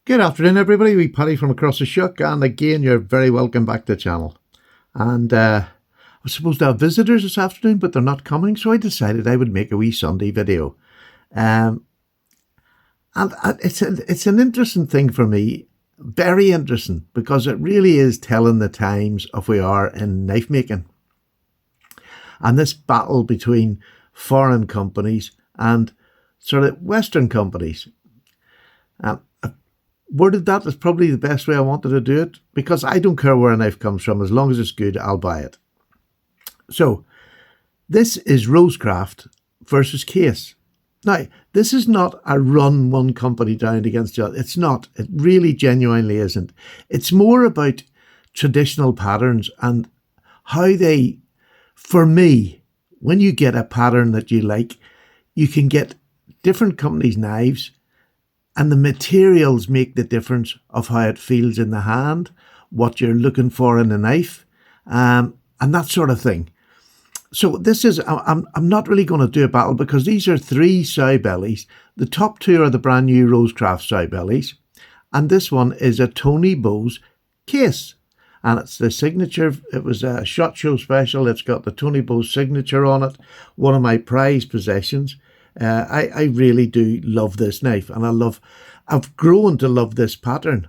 Good afternoon, everybody. We Paddy from across the shuck, and again, you're very welcome back to the channel. And I was supposed to have visitors this afternoon, but they're not coming, so I decided I would make a wee Sunday video. Um, and it's an interesting thing for me, very interesting, because it really is telling the times of we are in knife making, and this battle between foreign companies and sort of Western companies. Worded that is probably the best way I wanted to do it, because I don't care where a knife comes from. As long as it's good, I'll buy it. So this is Rosecraft versus Case. Now, this is not a run one company down against the other. It's not. It really genuinely isn't. It's more about traditional patterns and how they, for me, when you get a pattern that you like, you can get different companies' knives, and the materials make the difference of how it feels in the hand, what you're looking for in the knife, and that sort of thing. So this is, I'm not really going to do a battle, because these are three Sowbellys. The top two are the brand new Rosecraft Sowbellys, and this one is a Tony Bowes Case. And it's the signature. It was a SHOT Show special. It's got the Tony Bowes signature on it. One of my prized possessions. I really do love this knife, and I've grown to love this pattern.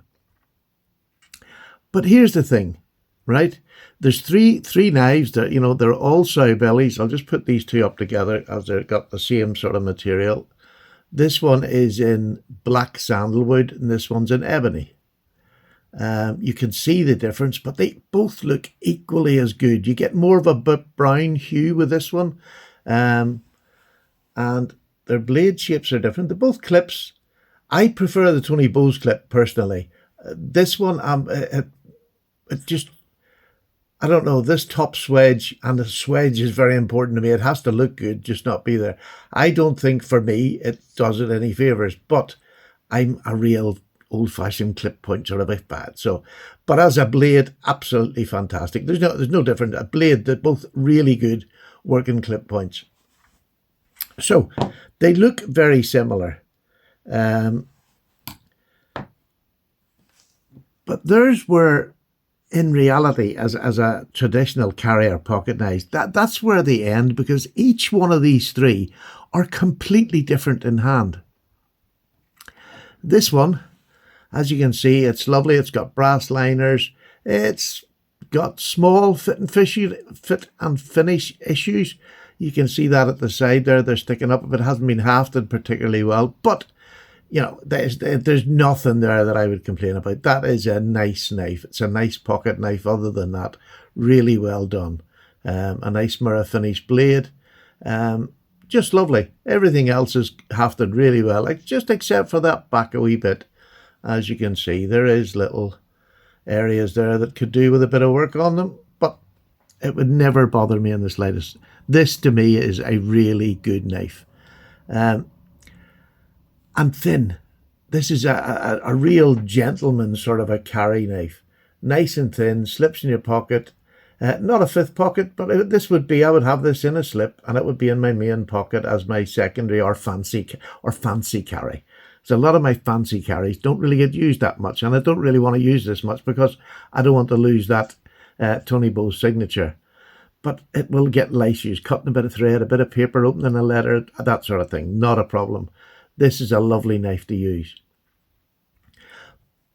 But here's the thing, right? There's three knives that, they're all Sowbellys. I'll just put these two up together as they've got the same sort of material. This one is in black sandalwood, and this one's in ebony. You can see the difference, but they both look equally as good. You get more of a brown hue with this one. And their blade shapes are different. They're both clips. I prefer the Tony Bowes clip personally. This one, it just, I don't know, this top swedge, and the swedge is very important to me. It has to look good, just not be there. I don't think for me it does it any favours, but I'm a real old-fashioned clip point sort of a bad. So, but as a blade, absolutely fantastic. There's no different. A blade, they're both really good working clip points. So they look very similar, but theirs were, in reality, as a traditional carrier pocket knife, that's where they end, because each one of these three are completely different in hand. This one, as you can see, it's lovely. It's got brass liners. It's got small fit and finish issues. You can see that at the side there, they're sticking up. If it hasn't been hafted particularly well, but there's nothing there that I would complain about. That is a nice knife. It's a nice pocket knife. Other than that, really well done. A nice mirror finish blade. Just lovely. Everything else is hafted really well, just except for that back a wee bit. As you can see, there is little areas there that could do with a bit of work on them, but it would never bother me in the slightest. This, to me, is a really good knife. And thin. This is a real gentleman sort of a carry knife. Nice and thin, slips in your pocket. Not a fifth pocket, but this would be, I would have this in a slip, and it would be in my main pocket as my secondary or fancy carry. So a lot of my fancy carries don't really get used that much, and I don't really want to use this much because I don't want to lose that Tony Bowes signature. But it will get lice use, cutting a bit of thread, a bit of paper, opening a letter, that sort of thing. Not a problem. This is a lovely knife to use.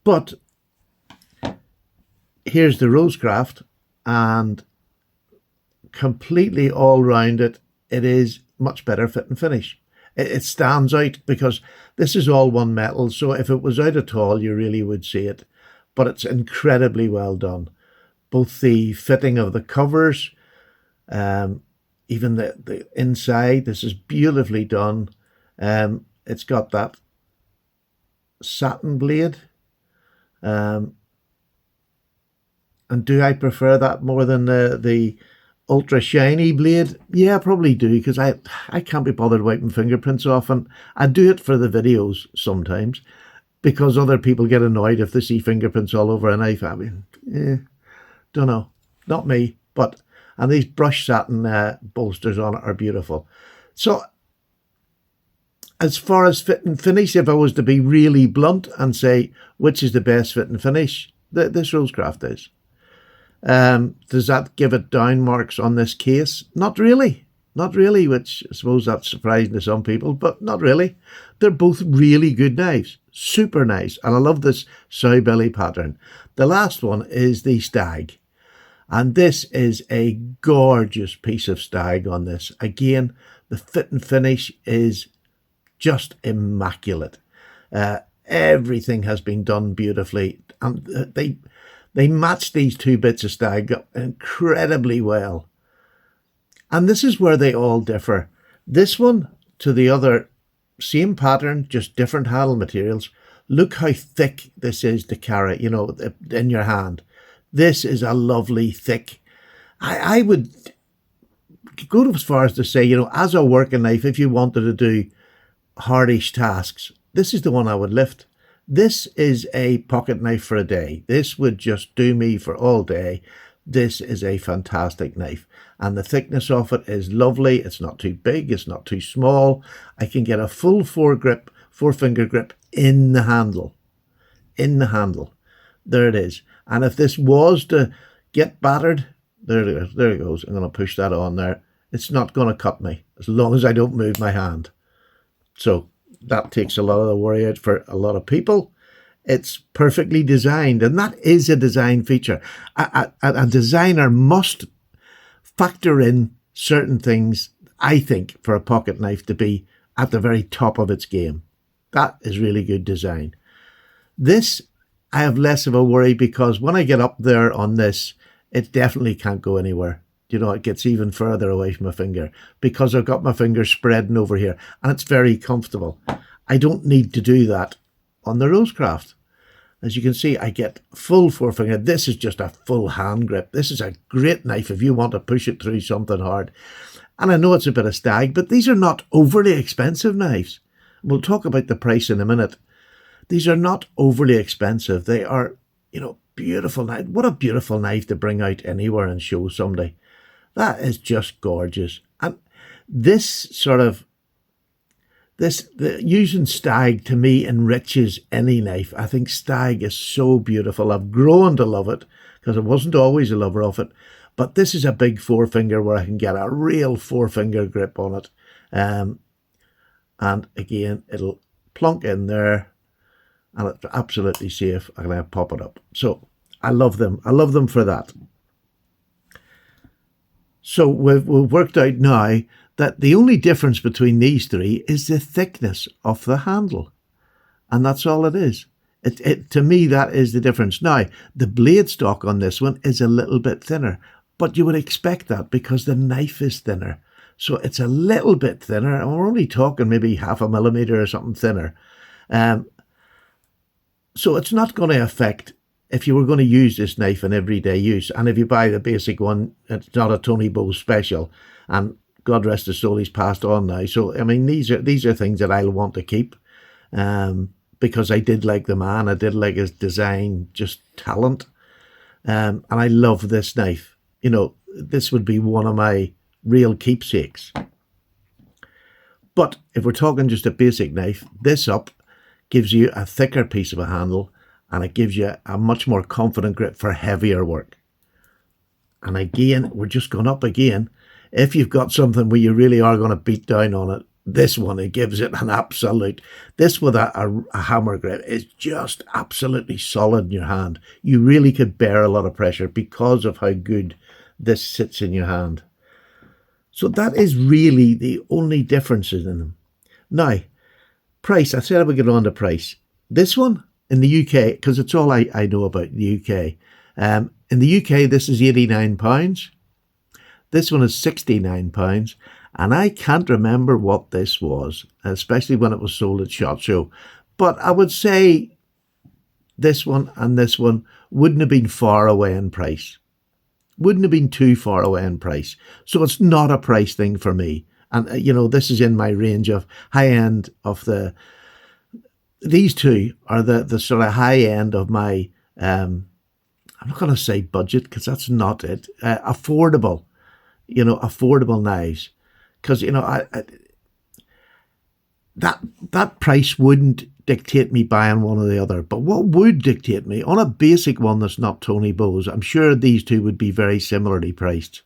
But here's the Rosecraft, and completely all round it is much better fit and finish. It stands out because this is all one metal, so if it was out at all, you really would see it. But it's incredibly well done. Both the fitting of the covers, even the inside, this is beautifully done. It's got that satin blade. And do I prefer that more than the ultra shiny blade? Yeah, I probably do, because I can't be bothered wiping fingerprints off, and I do it for the videos sometimes, because other people get annoyed if they see fingerprints all over a knife. I mean, don't know, not me. But and these brushed satin bolsters on it are beautiful. So as far as fit and finish, if I was to be really blunt and say which is the best fit and finish, this Rosecraft is. Does that give it down marks on this case? Not really. Not really, which I suppose that's surprising to some people, but not really. They're both really good knives. Super nice. And I love this Sowbelly pattern. The last one is the Stag. And this is a gorgeous piece of Stag on this. Again, the fit and finish is just immaculate. Everything has been done beautifully. And they match these two bits of Stag up incredibly well. And this is where they all differ. This one to the other, same pattern, just different handle materials. Look how thick this is to carry, in your hand. This is a lovely thick. I would go as far as to say, as a working knife, if you wanted to do hardish tasks, this is the one I would lift. This is a pocket knife for a day. This would just do me for all day. This is a fantastic knife. And the thickness of it is lovely. It's not too big. It's not too small. I can get a full four finger grip in the handle. In the handle. There it is. And if this was to get battered, there it goes. There it goes. I'm going to push that on there. It's not going to cut me as long as I don't move my hand. So that takes a lot of the worry out for a lot of people. It's perfectly designed, and that is a design feature. A designer must factor in certain things, I think, for a pocket knife to be at the very top of its game. That is really good design. This, I have less of a worry because when I get up there on this, it definitely can't go anywhere. It gets even further away from my finger because I've got my finger spreading over here, and it's very comfortable. I don't need to do that on the Rosecraft. As you can see, I get full forefinger. This is just a full hand grip. This is a great knife if you want to push it through something hard. And I know it's a bit of Stag, but these are not overly expensive knives. We'll talk about the price in a minute. These are not overly expensive. They are, beautiful knife. What a beautiful knife to bring out anywhere and show somebody. That is just gorgeous. And using Stag to me enriches any knife. I think Stag is so beautiful. I've grown to love it because I wasn't always a lover of it. But this is a big forefinger where I can get a real four-finger grip on it. And again, it'll plunk in there and it's absolutely safe. I'm going to pop it up. So I love them. I love them for that. So we've worked out now that the only difference between these three is the thickness of the handle. And that's all it is. To me, that is the difference. Now, the blade stock on this one is a little bit thinner, but you would expect that because the knife is thinner. So it's a little bit thinner, and we're only talking maybe 0.5 millimeter or something thinner. So it's not going to affect if you were going to use this knife in everyday use. And if you buy the basic one, it's not a Tony Bowes special. And God rest his soul, he's passed on now. So, I mean, these are things that I'll want to keep because I did like the man. I did like his design, just talent. And I love this knife. This would be one of my real keepsakes. But if we're talking just a basic knife, this up gives you a thicker piece of a handle and it gives you a much more confident grip for heavier work. And again, we're just going up again. If you've got something where you really are going to beat down on it, this one, it gives it an absolute. This with a hammer grip is just absolutely solid in your hand. You really could bear a lot of pressure because of how good this sits in your hand. So that is really the only differences in them. Now, price. I said I would get on to price. This one in the UK, because it's all I know about the UK. In the UK, this is £89. This one is £69. And I can't remember what this was, especially when it was sold at SHOT Show. But I would say this one and this one wouldn't have been far away in price. Wouldn't have been too far away in price. So it's not a price thing for me. And, this is in my range of high end of these two are the sort of high end of my, I'm not going to say budget because that's not it, affordable, affordable knives. Because, that price wouldn't dictate me buying one or the other. But what would dictate me, on a basic one that's not Tony Bowes, I'm sure these two would be very similarly priced.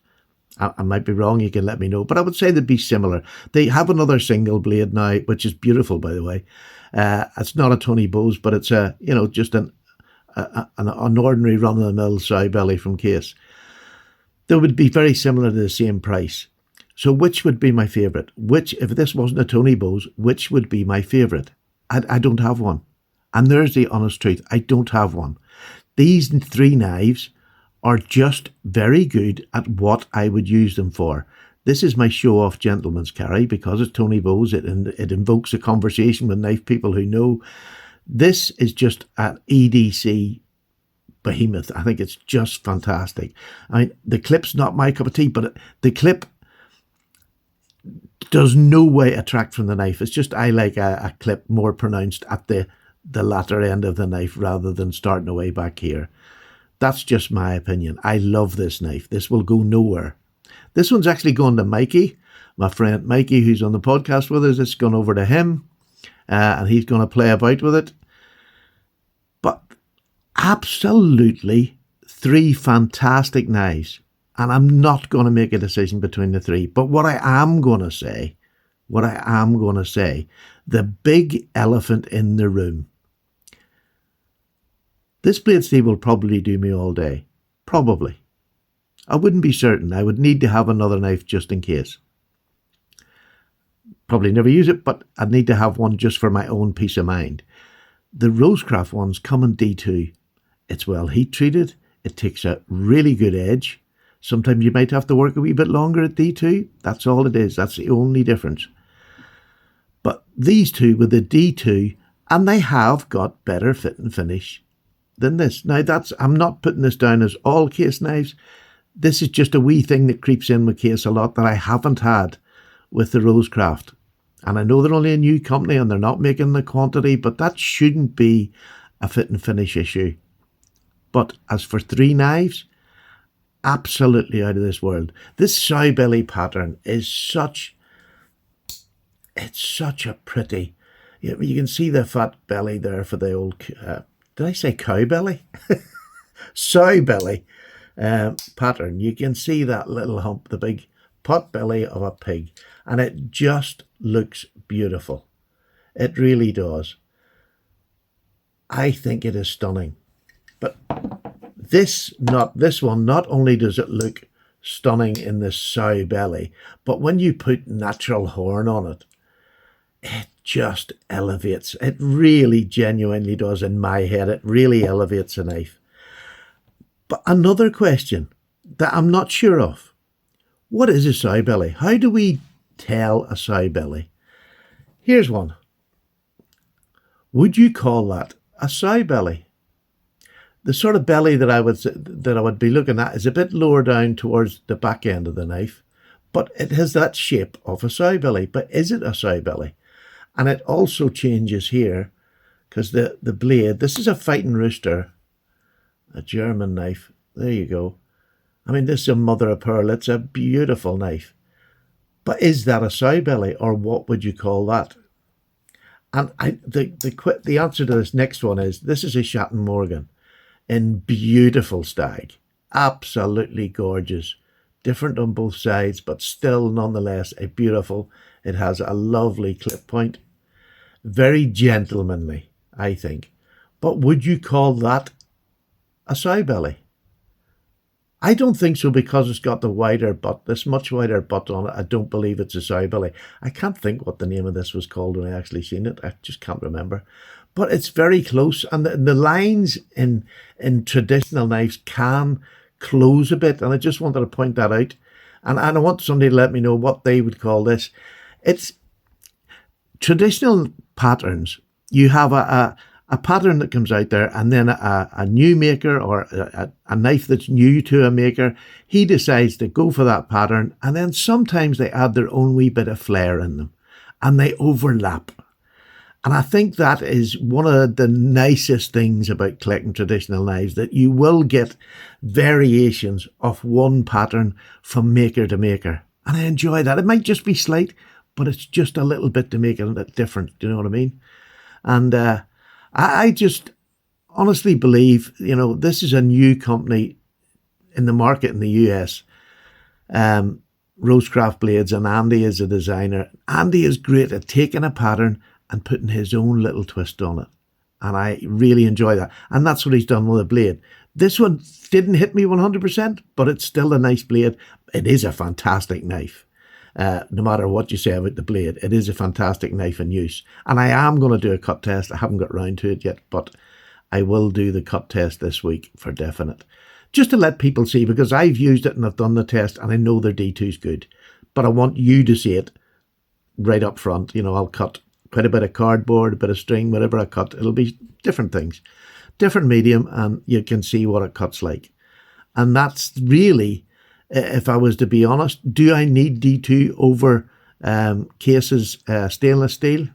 I might be wrong, you can let me know, but I would say they'd be similar. They have another single blade now, which is beautiful, by the way. It's not a Tony Bowes, but it's just an ordinary run-of-the-mill Sowbelly from Case. They would be very similar to the same price. So which would be my favourite? Which, if this wasn't a Tony Bowes, which would be my favourite? I don't have one. And there's the honest truth. I don't have one. These three knives are just very good at what I would use them for. This is my show-off gentleman's carry because it's Tony Bowes. It invokes a conversation with knife people who know. This is just an EDC behemoth. I think it's just fantastic. I mean, the clip's not my cup of tea, but the clip does no way attract from the knife. It's just I like a clip more pronounced at the latter end of the knife rather than starting away back here. That's just my opinion. I love this knife. This will go nowhere. This one's actually going to Mikey, my friend Mikey, who's on the podcast with us. It's gone over to him, and he's going to play about with it. But absolutely three fantastic knives. And I'm not going to make a decision between the three. But what I am going to say, the big elephant in the room. This blade steel will probably do me all day. Probably. I wouldn't be certain. I would need to have another knife just in case. Probably never use it, but I'd need to have one just for my own peace of mind. The Rosecraft ones come in D2. It's well heat treated. It takes a really good edge. Sometimes you might have to work a wee bit longer at D2. That's all it is. That's the only difference. But these two with the D2, and they have got better fit and finish than this. Now, I'm not putting this down as all Case knives. This is just a wee thing that creeps in with Case a lot that I haven't had with the Rosecraft. And I know they're only a new company and they're not making the quantity, but that shouldn't be a fit and finish issue. But as for three knives, absolutely out of this world. This Sowbelly pattern is such a pretty, you can see the fat belly there for the old, did I say cow belly? Sowbelly pattern. You can see that little hump, the big pot belly of a pig, and it just looks beautiful. It really does. I think it is stunning. But this one, not only does it look stunning in this Sowbelly, but when you put natural horn on it, it just elevates. It really genuinely does in my head. It really elevates a knife. But another question that I'm not sure of. What is a Sowbelly? How do we tell a Sowbelly? Here's one. Would you call that a Sowbelly? The sort of belly that I would be looking at is a bit lower down towards the back end of the knife, but it has that shape of a Sowbelly. But is it a Sowbelly? And it also changes here because the blade, this is a Fighting Rooster, a German knife. There you go. I mean, this is a mother of pearl. It's a beautiful knife. But is that a Sowbelly, or what would you call that? And the answer to this next one is, this is a Shatton Morgan in beautiful Stag. Absolutely gorgeous. Different on both sides, but still nonetheless a beautiful. It has a lovely clip point. Very gentlemanly, I think. But would you call that a Sowbelly? I don't think so, because it's got the wider butt, this much wider butt on it. I don't believe it's a Sowbelly. I can't think what the name of this was called when I actually seen it. I just can't remember. But it's very close, and the lines in traditional knives can close a bit, and I just wanted to point that out. And I want somebody to let me know what they would call this. It's traditional patterns. You have a pattern that comes out there, and then a new maker or a knife that's new to a maker, he decides to go for that pattern, and then sometimes they add their own wee bit of flair in them, and they overlap. And I think that is one of the nicest things about collecting traditional knives, that you will get variations of one pattern from maker to maker. And I enjoy that. It might just be slight, but it's just a little bit to make it a bit different. Do you know what I mean? And I just honestly believe, this is a new company in the market in the US. Rosecraft Blades, and Andy is a designer. Andy is great at taking a pattern and putting his own little twist on it. And I really enjoy that. And that's what he's done with the blade. This one didn't hit me 100%, but it's still a nice blade. It is a fantastic knife. No matter what you say about the blade, it is a fantastic knife in use. And I am going to do a cut test. I haven't got round to it yet, but I will do the cut test this week for definite. Just to let people see, because I've used it and I've done the test and I know their D2 is good. But I want you to see it right up front. I'll cut quite a bit of cardboard, a bit of string, whatever I cut. It'll be different things, different medium, and you can see what it cuts like. And that's really, if I was to be honest, do I need D2 over Case's stainless steel?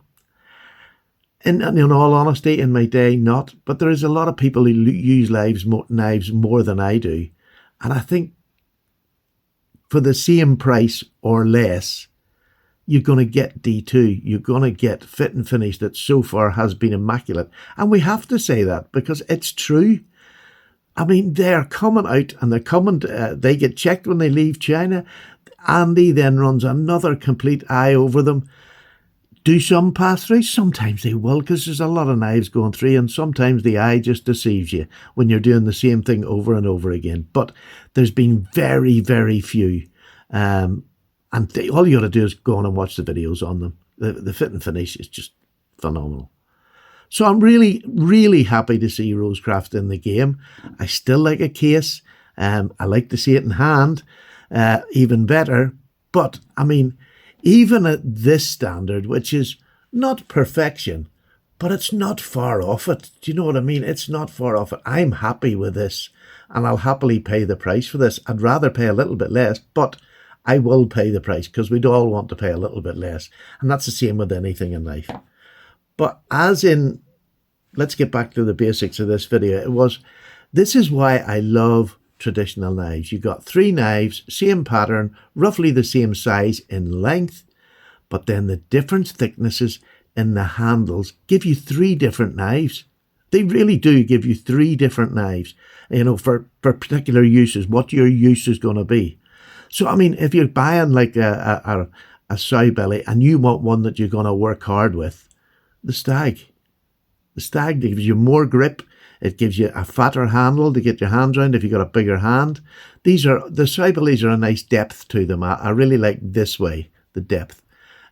In all honesty, in my day, not. But there is a lot of people who use knives more than I do. And I think for the same price or less, you're going to get D2. You're going to get fit and finish that so far has been immaculate. And we have to say that because it's true. I mean, they're coming out and they're coming, they get checked when they leave China. Andy then runs another complete eye over them. Do some pass through? Sometimes they will, because there's a lot of knives going through, and sometimes the eye just deceives you when you're doing the same thing over and over again. But there's been very, very few. And all you got to do is go on and watch the videos on them. The fit and finish is just phenomenal. So I'm really, really happy to see Rosecraft in the game. I still like a Case. I like to see it in hand, even better. But, I mean, even at this standard, which is not perfection, but it's not far off it. Do you know what I mean? It's not far off it. I'm happy with this, and I'll happily pay the price for this. I'd rather pay a little bit less, but I will pay the price because we'd all want to pay a little bit less. And that's the same with anything in life. But let's get back to the basics of this video. This is why I love traditional knives. You got 3 knives, same pattern, roughly the same size in length, but then the different thicknesses in the handles give you 3 different knives. They really do give you 3 different knives, for particular uses, what your use is going to be. So, I mean, if you're buying like a Sowbelly and you want one that you're going to work hard with, the Stag gives you more grip. It gives you a fatter handle to get your hands around if you've got a bigger hand. The Sowbellys are a nice depth to them. I really like this way, the depth.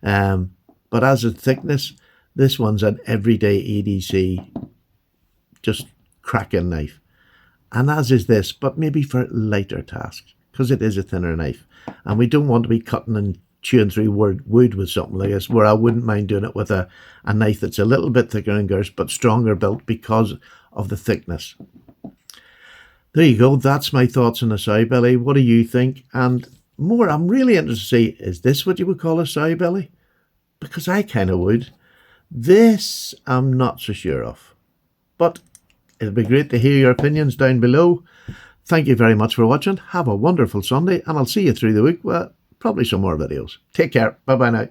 But as a thickness, this one's an everyday EDC, just cracking knife. And as is this, but maybe for lighter tasks, because it is a thinner knife. And we don't want to be cutting and chewing through wood with something like this, where I wouldn't mind doing it with a knife that's a little bit thicker in girth, but stronger built because of the thickness. There you go. That's my thoughts on a Sowbelly. What do you think? And more, I'm really interested to see, is this what you would call a Sowbelly? Because I kind of would. This I'm not so sure of. But it'll be great to hear your opinions down below. Thank you very much for watching. Have a wonderful Sunday, and I'll see you through the week with probably some more videos. Take care. Bye-bye now.